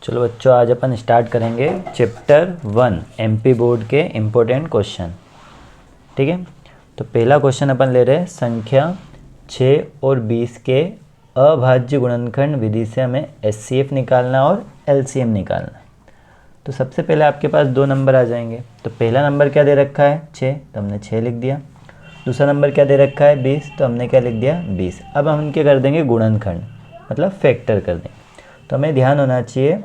चलो बच्चों, आज अपन स्टार्ट करेंगे चैप्टर 1 एमपी बोर्ड के इम्पोर्टेंट क्वेश्चन। ठीक है, तो पहला क्वेश्चन अपन ले रहे हैं संख्या 6 और 20 के अभाज्य गुणनखंड विधि से हमें एचसीएफ निकालना और एलसीएम निकालना है। तो सबसे पहले आपके पास दो नंबर आ जाएंगे। तो पहला नंबर क्या दे रखा है 6, तो हमने 6 लिख दिया। दूसरा नंबर क्या दे रखा है 20, तो हमने क्या लिख दिया 20। अब हम इनके कर देंगे गुणनखंड, मतलब फैक्टर कर देंगे। तो हमें ध्यान होना चाहिए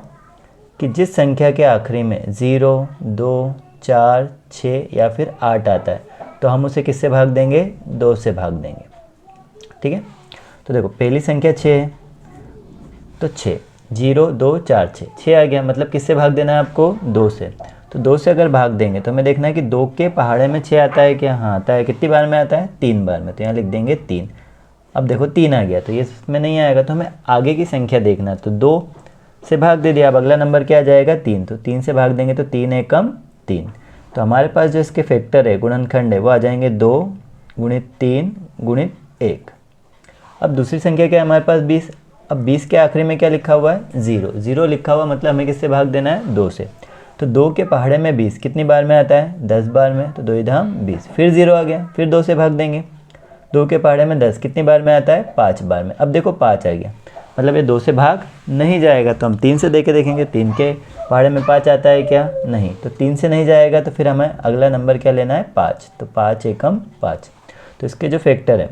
कि जिस संख्या के आखिरी में 0, 2, 4, 6 या फिर 8 आता है तो हम उसे किससे भाग देंगे, 2 से भाग देंगे। ठीक है, तो देखो पहली संख्या 6 है, तो 6 0, 2, 4, 6 6 आ गया, मतलब किससे भाग देना है आपको, 2 से। तो 2 से अगर भाग देंगे तो हमें देखना है कि 2 के पहाड़े में 6 आता है क्या, हाँ आता है। कितनी बार में आता है, 3 बार में, तो यहाँ लिख देंगे 3। अब देखो 3 आ गया, तो ये इसमें नहीं आएगा, तो हमें आगे की संख्या देखना है। तो 2 से भाग दे दिया, अब अगला नंबर क्या आ जाएगा 3, तो 3 से भाग देंगे तो 3 एकम 3। तो हमारे पास जो इसके फैक्टर है, गुणनखंड है, वो आ जाएंगे 2 गुणित 3 गुणित 1। अब दूसरी संख्या क्या है हमारे पास 20। अब 20 के आखिरी में क्या लिखा हुआ है 0, 0 लिखा हुआ, मतलब हमें किससे भाग देना है, 2 से। तो 2 के पहाड़े में 20 कितनी बार में आता है, 10 बार में, तो 2 धाम 20। फिर 0 आ गया, फिर 2 से भाग देंगे। 2 के पहाड़े में 10 कितनी बार में आता है, 5 बार में। अब देखो 5 आ गया, मतलब ये 2 से भाग नहीं जाएगा, तो हम 3 से दे के देखेंगे। 3 के पहाड़े में 5 आता है क्या, नहीं, तो 3 से नहीं जाएगा, तो फिर हमें अगला नंबर क्या लेना है 5, तो 5 एकम 5। तो इसके जो फैक्टर है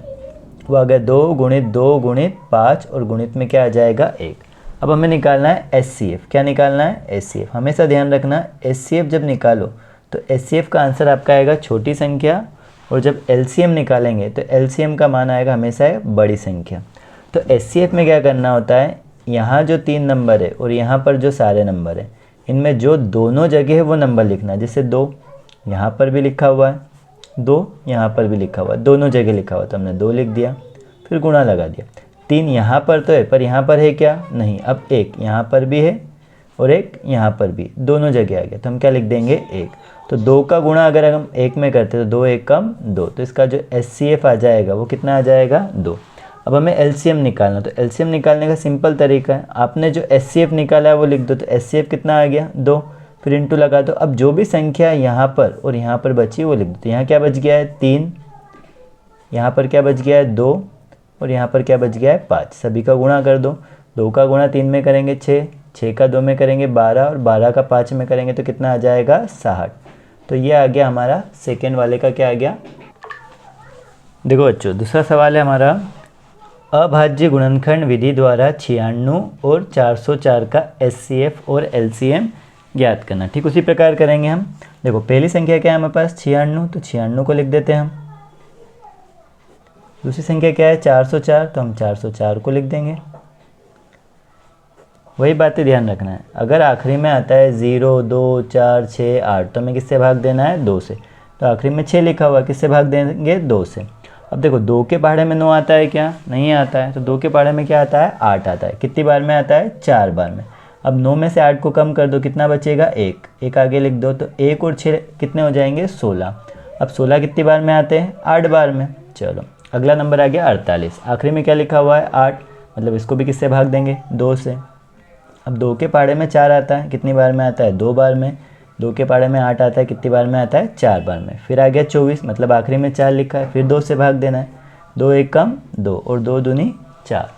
वो आ गया 2 गुणित 2 गुणित 5, और गुणित में क्या आ जाएगा 1। अब हमें निकालना है एचसीएफ। क्या निकालना है, एचसीएफ। हमेशा ध्यान रखना, एचसीएफ जब निकालो तो एचसीएफ का आंसर आपका आएगा छोटी संख्या, और जब एलसीएम निकालेंगे तो एलसीएम का मान आएगा हमेशा बड़ी संख्या। तो एचसीएफ में क्या करना होता है, यहाँ जो 3 नंबर है और यहाँ पर जो सारे नंबर है, इनमें जो दोनों जगह है वो नंबर लिखना है। जैसे 2 यहाँ पर भी लिखा हुआ है, 2 यहाँ पर भी लिखा हुआ है, दोनों जगह लिखा हुआ, तो हमने 2 लिख दिया, फिर गुणा लगा दिया। 3 यहाँ पर तो है, पर यहाँ पर है क्या, नहीं। अब 1 यहाँ पर भी है और 1 यहाँ पर भी, दोनों जगह आ गया, तो हम क्या लिख देंगे 1। तो 2 का गुणा अगर हम 1 में करते तो 2 एकम 2, तो इसका जो एचसीएफ आ जाएगा वो कितना आ जाएगा 2। अब हमें एलसीएम निकालना, तो एलसीएम निकालने का सिंपल तरीका है, आपने जो एचसीएफ निकाला है वो लिख दो। तो एचसीएफ कितना आ गया 2, फिर इंटू लगा दो। अब जो भी संख्या यहाँ पर और यहाँ पर बची वो लिख दो। तो यहाँ क्या बच गया है 3, यहाँ पर क्या बच गया है 2, और यहाँ पर क्या बच गया है 5। सभी का गुणा कर दो। 2 का गुणा 3 में करेंगे 6, 6 का 2 में करेंगे 12, और 12 का 5 में करेंगे तो कितना आ जाएगा 60। तो ये आ गया हमारा सेकेंड वाले का, क्या आ गया। देखो बच्चों, दूसरा सवाल है हमारा, अभाज्य गुणनखंड विधि द्वारा 96 और 404 का एचसीएफ और एलसीएम ज्ञात करना। ठीक उसी प्रकार करेंगे हम। देखो पहली संख्या क्या है हमारे पास 96, तो 96 को लिख देते हैं हम। दूसरी संख्या क्या है 404, तो हम 404 को लिख देंगे। वही बातें ध्यान रखना है, अगर आखिरी में आता है 0, 2, 4, 6, 8, तो हमें किससे भाग देना है 2 से। तो आखिरी में 6 लिखा हुआ, किससे भाग देंगे 2 से। अब देखो 2 के पहाड़े में 9 आता है क्या, नहीं आता है। तो 2 के पहाड़े में क्या आता है 8 आता है। कितनी बार में आता है 4 बार में। अब 9 में से 8 को कम कर दो, कितना बचेगा 1, 1 आगे लिख दो। तो 1 और 6 कितने हो जाएंगे 16। अब 16 कितनी बार में आते हैं 8 बार में। चलो अगला नंबर आ गया 48, आखिरी में क्या लिखा हुआ है 8, मतलब इसको भी किससे भाग देंगे 2 से। अब 2 के पहाड़े में 4 आता है, कितनी बार में आता है 2 बार में। 2 के पहाड़े में 8 आता है, कितनी बार में आता है 4 बार में। फिर आ गया 24, मतलब आखिरी में 4 लिखा है, फिर 2 से भाग देना है। 2 एकम 2, और 2 दूनी 4।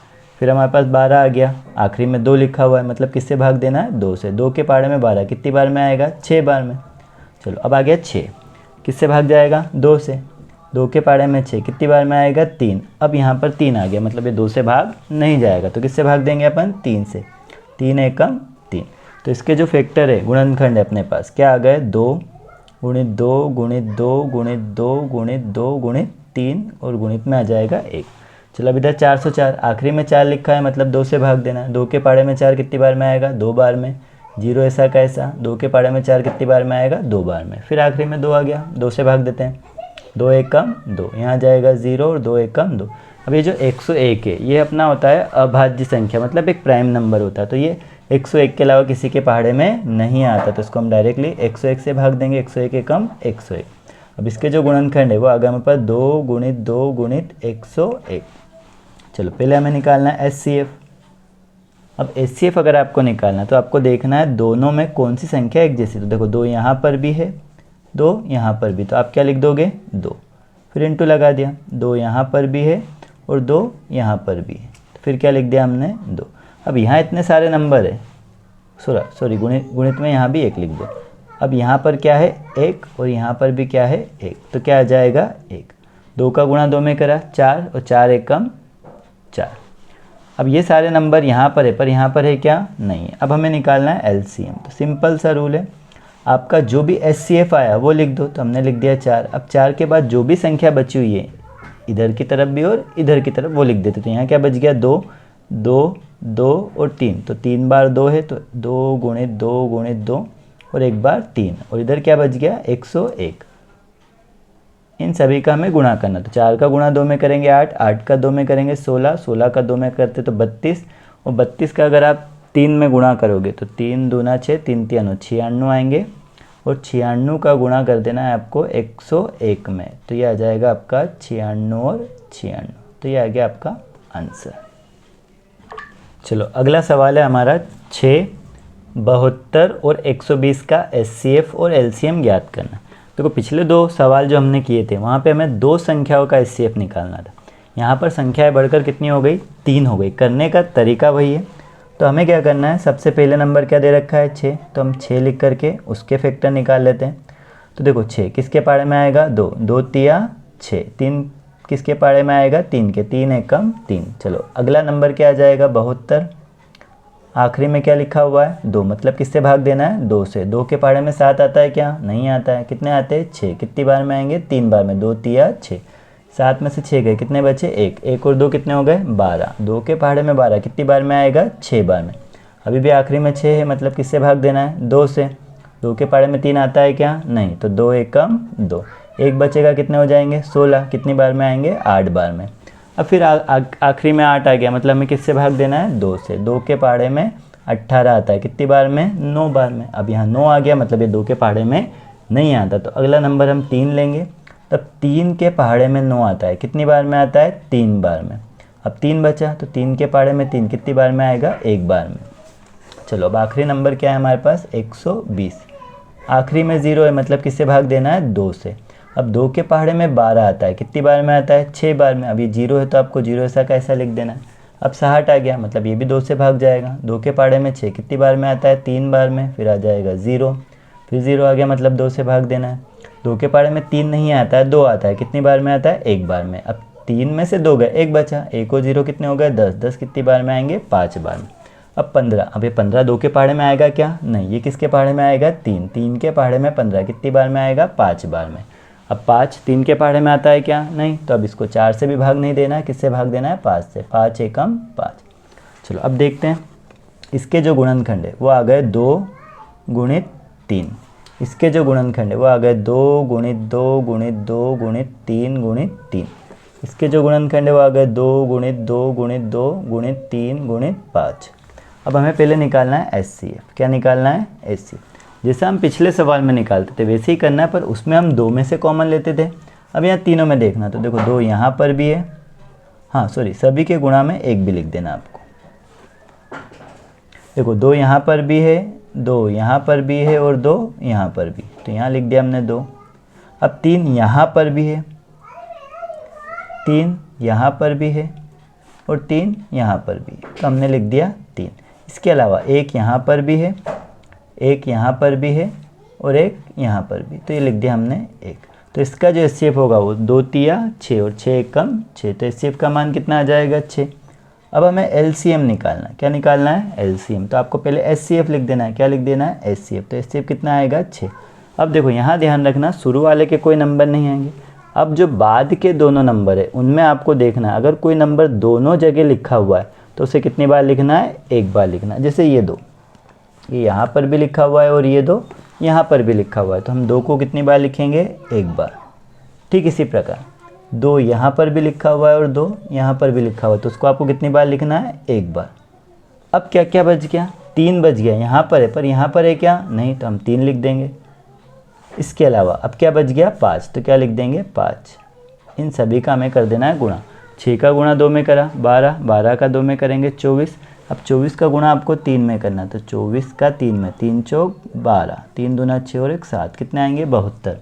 फिर हमारे पास 12 आ गया, आखिरी में 2 लिखा हुआ है, मतलब किससे भाग देना है 2 से। 2 के पहाड़े में 12 कितनी बार में आएगा 6 बार में। चलो अब आ गया 6, किससे भाग जाएगा 2 से। 2 के पहाड़े में 6 कितनी बार में आएगा 3। अब यहाँ पर 3 आ गया, मतलब ये 2 से भाग नहीं जाएगा, तो किससे भाग देंगे अपन 3 से। 3 एकम 3। तो इसके जो फैक्टर है गुणनखंड है अपने पास, क्या आ गए 2 गुणित 2 गुणित 2 गुणित 2 गुणित 2 गुणित 3, और गुणित में आ जाएगा 1। चलो अब इधर 404, आखिरी में 4 लिखा है, मतलब 2 से भाग देना है। 2 के पहाड़े में 4 कितनी बार में आएगा 2 बार में। 0 ऐसा कैसा, 2 के पहाड़े में 4 कितनी बार में आएगा 2 बार में। फिर आखिरी में 2 आ गया, 2 से भाग देते हैं। 2 एकम 2, यहाँ जाएगा 0, और 2 एकम 2। अब ये जो 101 है ये अपना होता है अभाज्य संख्या, मतलब एक प्राइम नंबर होता है। तो ये 101 के अलावा किसी के पहाड़े में नहीं आता, तो इसको हम डायरेक्टली 101 से भाग देंगे। 101 एकम 101। अब इसके जो गुणनखंड है वो आ गया हमारे पास 2 गुणित 2 गुणित 101। चलो पहले हमें निकालना है एचसीएफ। अब HCF अगर आपको निकालना है तो आपको देखना है दोनों में कौन सी संख्या एक जैसी। तो देखो 2 यहाँ पर भी है, 2 यहाँ पर भी, तो आप क्या लिख दोगे 2, फिर इंटू लगा दिया, 2 यहाँ पर भी है और 2 यहाँ पर भी है, तो फिर क्या लिख दिया हमने 2। अब यहाँ इतने सारे नंबर है, सॉरी गुणित में यहाँ भी 1 लिख दो। अब यहाँ पर क्या है 1 और यहाँ पर भी क्या है 1, तो क्या आ जाएगा 1। 2 का गुणा 2 में करा 4 और 4 1 कम 4। अब ये सारे नंबर यहाँ पर है, पर यहाँ पर है क्या नहीं है। अब हमें निकालना है LCM। तो सिंपल सा रूल है, आपका जो भी HCF आया वो लिख दो। तो हमने लिख दिया 4। अब 4 के बाद जो भी संख्या बची हुई है इधर की तरफ भी और इधर की तरफ वो लिख देते। तो यहाँ क्या बच गया 2 2 2 और 3, तो 3 बार 2 है, तो 2 गुणित 2 गुणित 2 और 1 बार 3, और इधर क्या बच गया 101। इन सभी का हमें गुणा करना। तो 4 का गुणा 2 में करेंगे 8, 8 का 2 में करेंगे 16, 16 का 2 में करते तो 32, और 32 का अगर आप 3 में गुणा करोगे तो 3 दूना 6, 3 3 96 आएंगे, और 96 का गुणा कर देना है आपको 101 में। तो ये आ जाएगा आपका 96 और 96, तो ये आ गया आपका आंसर। चलो अगला सवाल है हमारा 6, 72 और 120 का HCF और LCM ज्ञात करना। देखो पिछले 2 सवाल जो हमने किए थे वहाँ पे हमें 2 संख्याओं का HCF निकालना था। यहाँ पर संख्याएं बढ़कर कितनी हो गई 3 हो गई। करने का तरीका वही है। तो हमें क्या करना है, सबसे पहले नंबर क्या दे रखा है 6, तो हम 6 लिख करके उसके फैक्टर निकाल लेते हैं। तो देखो 6 किसके पाड़े में आएगा 2, 2 तिया 6, 3 किसके पाड़े में आएगा 3 के, 3 एकम 3। चलो अगला नंबर क्या आ जाएगा 72। आखिरी में क्या लिखा हुआ है 2, मतलब किससे भाग देना है 2 से। 2 के पाड़े में 7 आता है क्या, नहीं आता है। कितने आते हैं 6, कितनी बार में आएंगे 3 बार में, 2 तिया 6, 7 में से 6 गए, कितने बचे 1, 1 और 2 कितने हो गए 12। 2 के पहाड़े में 12 कितनी बार में आएगा 6 बार में। अभी भी आखिरी में 6 है, मतलब किससे भाग देना है 2 से। 2 के पहाड़े में 3 आता है क्या, नहीं, तो 2 एकम 2, 1 बचेगा, कितने हो जाएंगे 16, कितनी बार में आएंगे 8 बार में। अब फिर आखिरी में 8 आ गया, मतलब हमें किससे भाग देना है 2 से। 2 के पहाड़े में 18 आता है, कितनी बार में 9 बार में। अब यहाँ 9 आ गया, मतलब ये 2 के पहाड़े में नहीं आता। तो अगला नंबर हम 3 लेंगे, तब 3 के पहाड़े में 9 आता है, कितनी बार में आता है 3 बार में। अब 3 बचा, तो 3 के पहाड़े में 3 कितनी बार में आएगा 1 बार में। चलो अब आखिरी नंबर क्या है हमारे पास 120। आखिरी में 0 है, मतलब किससे भाग देना है 2 से। अब 2 के पहाड़े में 12 आता है, कितनी बार में आता है 6 बार में। अब ये 0 है तो आपको 0 ऐसा कैसा लिख देना है। अब 60 आ गया, मतलब ये भी 2 से भाग जाएगा। 2 के पहाड़े में 6 कितनी बार में आता है 3 बार में, फिर आ जाएगा 0, फिर 0 आ गया, मतलब 2 से भाग देना है। 2 के पहाड़े में 3 नहीं आता है, 2 आता है, कितनी बार में आता है 1 बार में। अब 3 में से 2 गए, 1 बचा, 1 और 0 कितने हो गए 10, 10 कितनी बार में आएंगे 5 बार में। अब 15, अब ये 15 2 के पहाड़े में आएगा क्या, नहीं, ये किसके पहाड़े में आएगा 3, 3 के पहाड़े में 15 कितनी बार में आएगा 5 बार में। अब 5 3 के पहाड़े में आता है क्या, नहीं, तो अब इसको 4 से भी भाग नहीं देना है, किससे भाग देना है 5 से। 5 एकम 5। चलो अब देखते हैं इसके जो गुणनखंड है वो आ गए 2 गुणित 3। इसके जो गुणनखंड है वो आ गए 2 गुणित 2 गुणित 2 गुणित 3 गुणित 3। इसके जो गुणनखंड है वो आ गए 2 गुणित 2 गुणित 2 गुणित 3 गुणित 5। अब हमें पहले निकालना है HCF। क्या निकालना है HCF। जैसा हम पिछले सवाल में निकालते थे वैसे ही करना है, पर उसमें हम 2 में से कॉमन लेते थे। अब यहाँ तीनों में देखना, तो देखो 2 यहाँ पर भी है, हाँ सॉरी सभी के गुणा में 1 भी लिख देना आपको। देखो 2 यहाँ पर भी है, 2 यहाँ पर भी है और 2 यहाँ पर भी, तो यहाँ लिख दिया हमने 2। अब 3 यहाँ पर भी है, 3 यहाँ पर भी है और 3 यहाँ पर भी, तो हमने लिख दिया 3। इसके अलावा 1 यहाँ पर भी है, 1 यहाँ पर भी है और 1 यहाँ पर भी, तो ये लिख दिया हमने 1। तो इसका जो HCF होगा वो 2 तिया 6 और 6 एकम 6, तो HCF का मान कितना आ जाएगा 6। अब हमें LCM निकालना है। क्या निकालना है LCM। तो आपको पहले HCF लिख देना है। क्या लिख देना है HCF। तो HCF कितना आएगा 6। अब देखो यहाँ ध्यान रखना शुरू वाले के कोई नंबर नहीं आएंगे। अब जो बाद के दोनों नंबर है उनमें आपको देखना है, अगर कोई नंबर दोनों जगह लिखा हुआ है तो उसे कितनी बार लिखना है, 1 बार लिखना है। जैसे ये 2, ये यहाँ पर भी लिखा हुआ है और ये 2 यहाँ पर भी लिखा हुआ है, तो हम 2 को कितनी बार लिखेंगे 1 बार। ठीक इसी प्रकार 2 यहाँ पर भी लिखा हुआ है और 2 यहाँ पर भी लिखा हुआ है, तो उसको आपको कितनी बार लिखना है 1 बार। अब क्या क्या बच गया, 3 बच गया। यहाँ पर है, पर यहाँ पर है क्या, नहीं, तो हम 3 लिख देंगे। इसके अलावा अब क्या बच गया 5, तो क्या लिख देंगे 5। इन सभी का हमें कर देना है गुणा। 6 का गुणा 2 में करा 12, 12 का 2 में करेंगे 24, अब 24 का गुणा आपको 3 में करना है, तो 24 का 3 में, 3 चौक 12, 3 दूना 6 और 1 7, कितने आएंगे 72।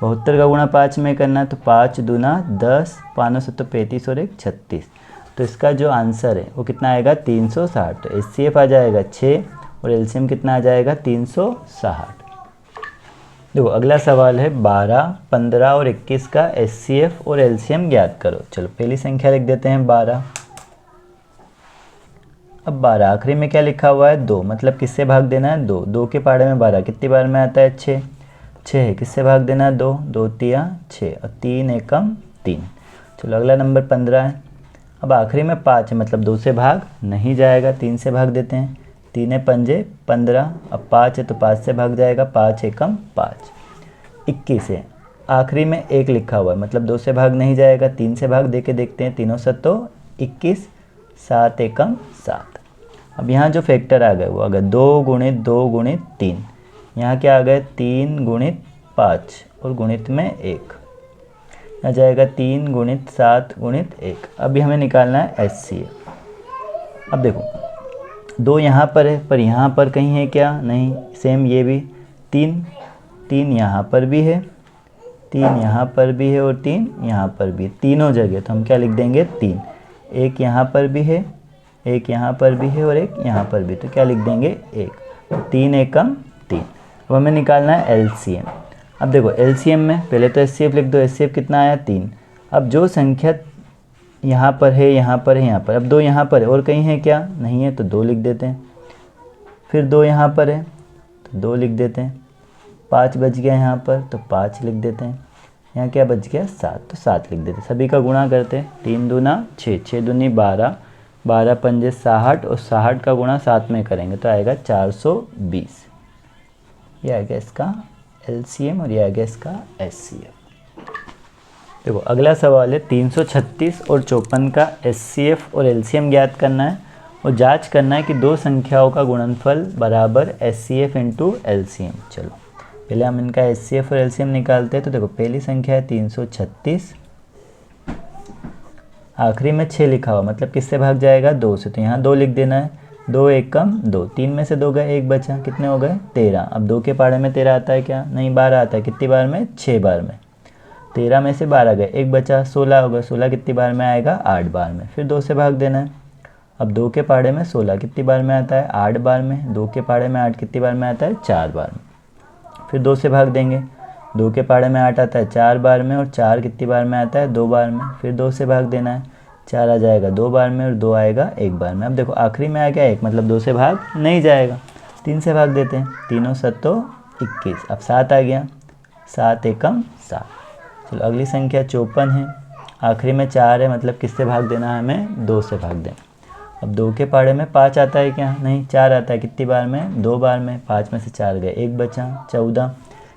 72 का गुणा 5 में करना है, तो 5 दूना 10, 5 7 35 और 1 36। तो इसका जो आंसर है वो कितना आएगा 360। तो HCF आ जाएगा 6 और LCM कितना आ जाएगा 360। देखो अगला सवाल है 12, 15 और 21 का HCF और LCM ज्ञात करो। चलो पहली संख्या लिख देते हैं 12। अब 12 आखिरी में क्या लिखा हुआ है 2, मतलब किससे भाग देना है 2। 2 के पहाड़े में 12 कितनी बार में आता है 6। 6 है, किससे भाग देना है 2। 2 तिया 6 और 3 एकम 3। चलो अगला नंबर 15 है। अब आखिरी में 5 है, मतलब 2 से भाग नहीं जाएगा, 3 से भाग देते हैं। 3 पंजे 15, अब 5 है तो 5 से भाग जाएगा, 5 एकम 5। 21 है, आखिरी में 1 लिखा हुआ है, मतलब 2 से भाग नहीं जाएगा, 3 से भाग दे के देखते हैं। 3 सत्तो 21, 7 एकम 7। अब यहाँ जो फैक्टर आ गए वो आ गए 2 गुणित 2 गुणित 3। यहाँ क्या आ गए 3 गुणित 5 और गुणित में 1 आ जाएगा 3 गुणित 7 गुणित 1। अभी हमें निकालना है HCF। अब देखो 2 यहाँ पर है, पर यहाँ पर कहीं है क्या, नहीं। सेम ये भी 3 यहाँ पर भी है, 3 यहाँ पर भी है और 3 यहाँ पर भी, तीनों जगह। तो हम क्या लिख देंगे 3। 1 यहाँ पर भी है, 1 यहाँ पर भी है और 1 यहाँ पर भी, तो क्या लिख देंगे 1। तो 3 एकम 3। अब हमें निकालना है LCM। अब देखो LCM में पहले तो HCF लिख दो। HCF कितना आया 3। अब जो संख्या यहाँ पर है, यहाँ पर है, यहाँ पर, अब 2 यहाँ पर है और कहीं है क्या, नहीं है, तो 2 लिख देते हैं। फिर 2 यहाँ पर है तो 2 लिख देते हैं। 5 बच गया यहाँ पर तो 5 लिख देते हैं। यहाँ क्या बच गया 7, तो 7 लिख देते हैं। सभी का गुणा करते हैं। 3 दूना 6, 6 दूनी 12, 12 पंजे 60 और 60 का गुणा 7 में करेंगे तो आएगा 420। ये आ गया इसका LCM और ये आ गया इसका HCF। देखो अगला सवाल है 336 और 54 का HCF और LCM ज्ञात करना है और जांच करना है कि दो संख्याओं का गुणनफल बराबर HCF इंटू LCM। चलो पहले हम इनका HCF और LCM निकालते हैं। तो देखो पहली संख्या है 336, आखिरी में 6 लिखा हुआ, मतलब किससे भाग जाएगा 2 से, तो यहाँ 2 लिख देना है। 2 एकम 2, 3 में से 2 गए, 1 बचा, कितने हो गए 13। अब 2 के पहाड़े में 13 आता है क्या, नहीं 12 आता है। कितनी बार में 6 बार में। 13 में से 12 गए, 1 बचा, 16 हो गए। 16 कितनी बार में आएगा 8 बार में। फिर 2 से भाग देना है। अब 2 के पहाड़े में 16 कितनी बार में आता है 8 बार में। 2 के पहाड़े में 8 कितनी बार में आता है 4 बार में। फिर 2 से भाग देंगे। 2 के पहाड़े में 8 आता है 4 बार में और 4 कितनी बार में आता है 2 बार में। फिर 2 से भाग देना है। 4 आ जाएगा 2 बार में और 2 आएगा 1 बार में। अब देखो आखिरी में आ गया 1, मतलब 2 से भाग नहीं जाएगा, 3 से भाग देते हैं। 3 सत्तो 21। अब 7 आ गया, 7 एकम 7। चलो अगली संख्या 54 है, आखिरी में 4 है, मतलब किससे भाग देना है हमें 2 से भाग देना। अब 2 के पहाड़े में 5 आता है क्या, नहीं 4 आता है। कितनी बार में 2 बार में। 5 में से 4 गए, 1 बचा, 14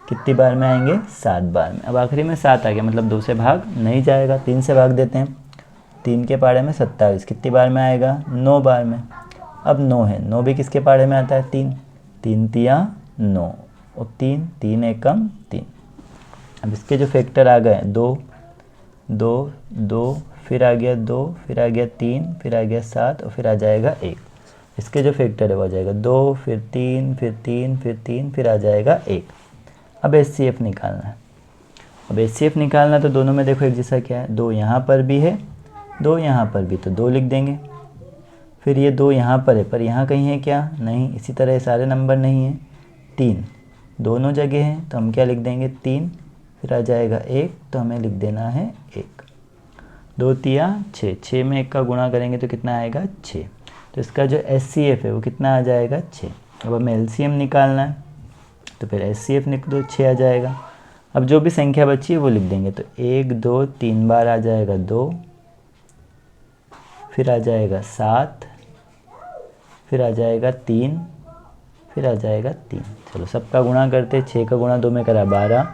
कितनी बार में आएंगे 7 बार में। अब आखिरी में 7 आ गया, मतलब 2 से भाग नहीं जाएगा, 3 से भाग देते हैं। 3 के पहाड़े में 27 कितनी बार में आएगा 9 बार में। अब 9 है, 9 भी किसके पहाड़े में आता है 3, 3 तिया 9 और 3, 3 एकम 3। अब इसके जो फैक्टर आ गए 2 2 2, फिर आ गया 2, फिर आ गया 3, फिर आ गया 7 और फिर आ जाएगा 1। इसके जो फैक्टर है वो आ जाएगा 2, फिर 3, फिर 3, फिर 3, फिर आ जाएगा 1। अब HCF निकालना है। अब HCF निकालना है तो दोनों में देखो एक जैसा क्या है, 2 यहाँ पर भी है, 2 यहाँ पर भी, तो 2 लिख देंगे। फिर ये 2 यहाँ पर है, पर यहाँ कहीं है क्या, नहीं। इसी तरह सारे नंबर नहीं है। 3 दोनों जगह है, तो हम क्या लिख देंगे 3, फिर आ जाएगा 1, तो हमें लिख देना है 1। 2 तिया 6, 6 में 1 का गुणा करेंगे तो कितना आएगा 6। तो इसका जो HCF है वो कितना आ जाएगा 6। अब हमें LCM निकालना है, तो फिर HCF निकाल दो, 6 आ जाएगा। अब जो भी संख्या बची है वो लिख देंगे। तो 1 2 3 बार आ जाएगा 2, फिर आ जाएगा 7, फिर आ जाएगा 3, फिर आ जाएगा 3। चलो सबका गुणा करते। 6 का गुणा 2 में करा 12,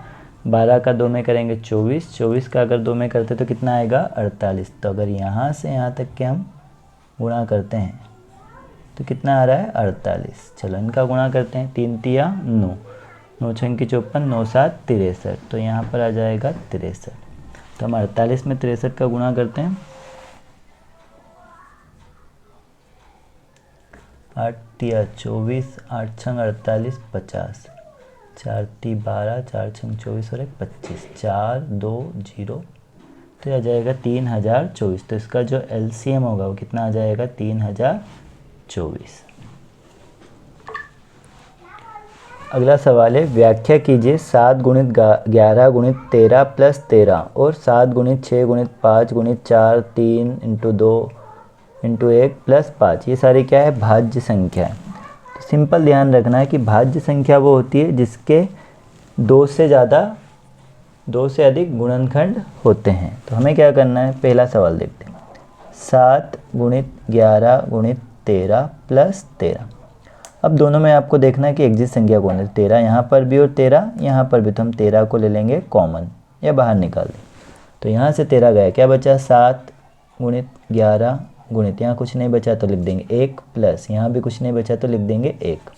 12 का 2 में करेंगे 24, 24 का अगर 2 में करते तो कितना आएगा 48। तो अगर यहाँ से यहाँ तक के हम गुणा करते हैं तो कितना आ रहा है 48। चलो इनका गुणा करते हैं। 3 तिया 9, 9 छंकी 54, 9 7 63, तो यहाँ पर आ जाएगा 63। तो हम 48 में 63 का गुणा करते हैं 8 तिया 24, 8 छंग 48, 50, 4 ती 12, 4 छंग 24 और 1 25, 4 2 0, तो यह आ जाएगा 3024। तो इसका जो LCM होगा वो कितना आ जाएगा 3024। अगला सवाल है, व्याख्या कीजिए 7 गुणित 11 गुणित 13 प्लस 13 और 7 गुणित 6 गुणित 5 गुणित 4 3 इंटू 2 इंटू 1 प्लस 5। ये सारी क्या है, भाज्य संख्या है। तो सिंपल ध्यान रखना है कि भाज्य संख्या वो होती है जिसके 2 से अधिक गुणनखंड होते हैं। तो हमें क्या करना है, पहला सवाल देखते हैं। 7 गुणित 11 गुणित 13 प्लस 13। अब दोनों में आपको देखना है कि एक्जिट संख्या कौन है। 13 यहाँ पर भी और 13 यहाँ पर भी, तो हम 13 को ले लेंगे कॉमन या बाहर निकाल दें। तो यहाँ से 13 गया, क्या बचा 7 गुणित 11 गुणित, यहाँ कुछ नहीं बचा तो लिख देंगे 1 प्लस, यहाँ भी कुछ नहीं बचा तो लिख देंगे 1।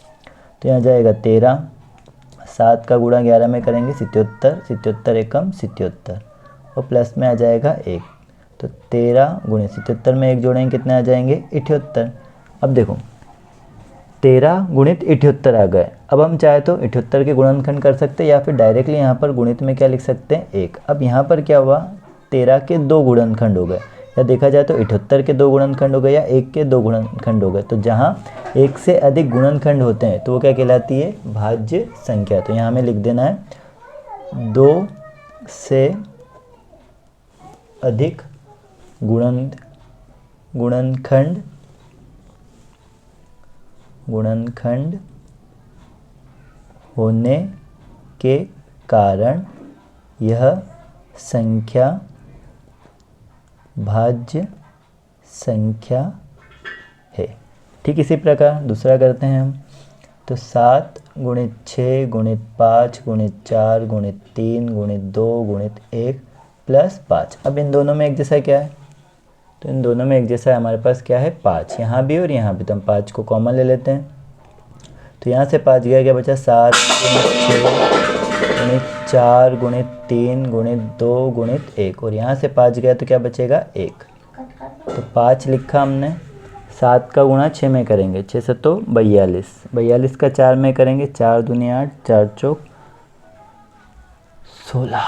तो यहाँ जाएगा 13, 7 का गुणा 11 में करेंगे 77, 77 एकम 77 और प्लस में आ जाएगा 1। तो 13 गुणित 77 में 1 जोड़ेंगे कितने आ जाएंगे 78। अब देखो 13 गुणित 78 आ गए। अब हम चाहे तो 78 के गुणनखंड कर सकते हैं या फिर डायरेक्टली यहाँ पर गुणित में क्या लिख सकते हैं 1। अब यहाँ पर क्या हुआ, 13 के 2 गुणनखंड हो गए, या देखा जाए तो 78 के 2 गुणनखंड हो गए या 1 के 2 गुणनखंड हो गए। तो जहाँ 1 से अधिक गुणनखंड होते हैं तो वो क्या कहलाती है, भाज्य संख्या। तो यहाँ हमें लिख देना है 2 से अधिक गुणनखंड होने के कारण यह संख्या भाज्य संख्या है। ठीक इसी प्रकार दूसरा करते हैं हम। तो 7 गुणित 6 गुणित 5 गुणित 4 गुणित 3 गुणित 2 गुणित 1 प्लस 5। अब इन दोनों में एक जैसा क्या है, तो इन दोनों में एक जैसा हमारे पास क्या है 5, यहाँ भी और यहाँ भी, तो हम 5 को कॉमन ले लेते हैं। तो यहाँ से 5 गया, क्या बचा 7 गुणित 6 गुणित 4 गुणित 3 गुणित 2 गुणित 1 और यहाँ से 5 गया तो क्या बचेगा 1। तो 5 लिखा हमने, 7 का गुणा 6 में करेंगे 6 7 42, 42 का 4 में करेंगे 4 दूनी 8 4 चौक 16।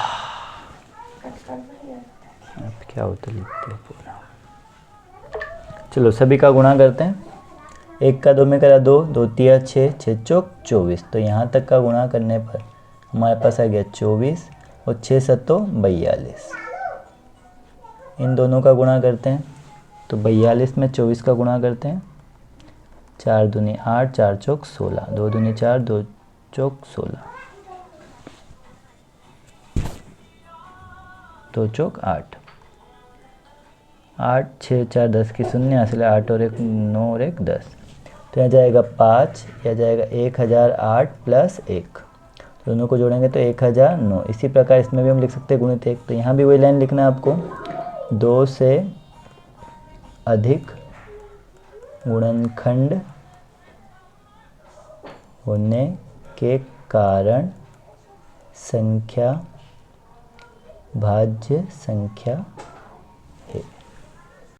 अब क्या होता लिखते हैं पूरा। चलो सभी का गुणा करते हैं। 1 का 2 में करा 2, 2 तिया 6, 6 चौक 24। तो यहाँ तक का गुणा करने पर हमारे पास आ गया 24 और 6 7 42। इन दोनों का गुणा करते हैं तो 42 में 24 का गुणा करते हैं, 4 दूनी 8 4 चौक 16, 2 दूनी 4 2 चौक 16, 2 चौक 8, 8 6 4 10 की शून्य, यहाँ से 8 और 1 9 और 1 10। तो यहाँ जाएगा 5, यह जाएगा 1008 प्लस 1, दोनों को जोड़ेंगे तो 1009। इसी प्रकार इसमें भी हम लिख सकते हैं गुणित 1। तो यहाँ भी वही लाइन लिखना है आपको, 2 से अधिक गुणनखंड होने के कारण संख्या भाज्य संख्या